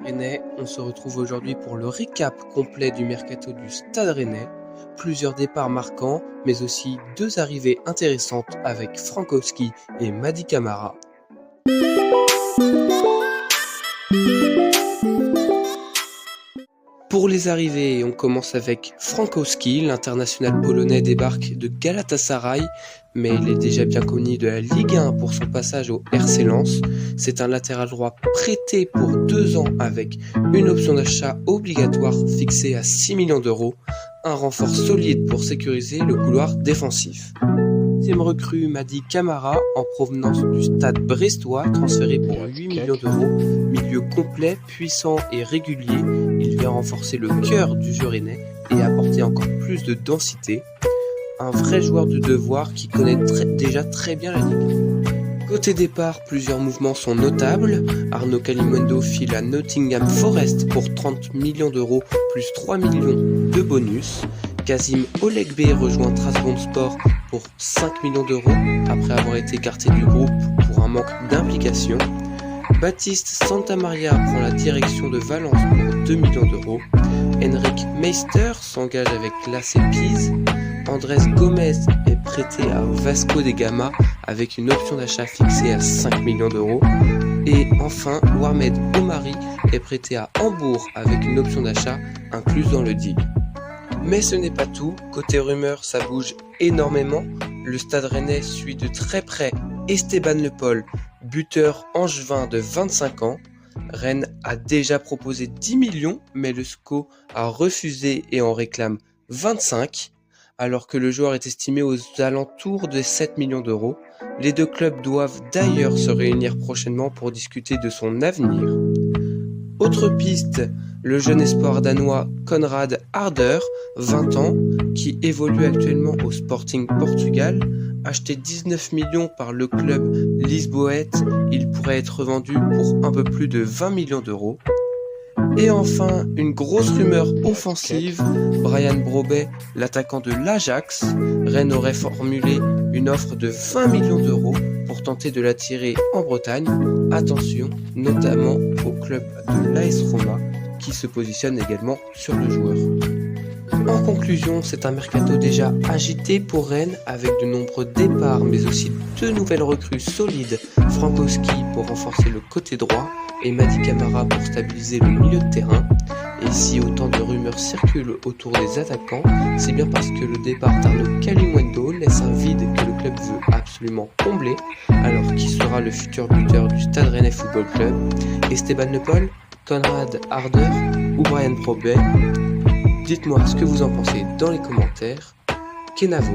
Rennais, on se retrouve aujourd'hui pour le récap complet du mercato du Stade Rennais. Plusieurs départs marquants, mais aussi deux arrivées intéressantes avec Frankowski et Mady Camara. Pour les arrivées, on commence avec Frankowski. L'international polonais débarque de Galatasaray, mais il est déjà bien connu de la Ligue 1 pour son passage au RC Lens. C'est un latéral droit prêté pour 2 ans avec une option d'achat obligatoire fixée à 6 millions d'euros. Un renfort solide pour sécuriser le couloir défensif. Deuxième recrue, Mady Camara, en provenance du Stade brestois, transféré pour 8 millions d'euros. Milieu complet, puissant et régulier, il vient renforcer le cœur du jeu rennais et apporter encore plus de densité. Un vrai joueur de devoir qui connaît déjà très bien la ligue. Côté départ, plusieurs mouvements sont notables. Arnaud Kalimuendo file à Nottingham Forest pour 30 millions d'euros plus 3 millions de bonus. Kazim Olegbe rejoint Trabzonspor pour 5 millions d'euros après avoir été écarté du groupe pour un manque d'implication. Baptiste Santamaria prend la direction de Valence pour 2 millions d'euros. Henrik Meister s'engage avec l'AC Pise. Andrés Gomez est prêté à Vasco da Gama avec une option d'achat fixée à 5 millions d'euros. Et enfin, Mohamed Omari est prêté à Hambourg avec une option d'achat incluse dans le deal. Mais ce n'est pas tout, côté rumeurs ça bouge énormément. Le Stade Rennais suit de très près Esteban Le Pol, buteur angevin de 25 ans. Rennes a déjà proposé 10 millions, mais le SCO a refusé et en réclame 25, alors que le joueur est estimé aux alentours de 7 millions d'euros. Les deux clubs doivent d'ailleurs se réunir prochainement pour discuter de son avenir. Autre piste, le jeune espoir danois Konrad Harder, 20 ans, qui évolue actuellement au Sporting Portugal. Acheté 19 millions par le club lisboète, il pourrait être vendu pour un peu plus de 20 millions d'euros. Et enfin, une grosse rumeur offensive, Brian Brobbey, l'attaquant de l'Ajax. Rennes aurait formulé une offre de 20 millions d'euros pour tenter de l'attirer en Bretagne. Attention, notamment au club de l'AS Roma, qui se positionne également sur le joueur. En conclusion, c'est un mercato déjà agité pour Rennes avec de nombreux départs mais aussi 2 nouvelles recrues solides, Frankowski pour renforcer le côté droit et Mady Camara pour stabiliser le milieu de terrain. Et si autant de rumeurs circulent autour des attaquants, c'est bien parce que le départ d'Arnaud Kalimuendo laisse un vide que le club veut absolument combler. Alors qui sera le futur buteur du Stade Rennais Football Club? Esteban Le Pol, Konrad Harder ou Brian Brobbey? Dites-moi ce que vous en pensez dans les commentaires. Kenavo.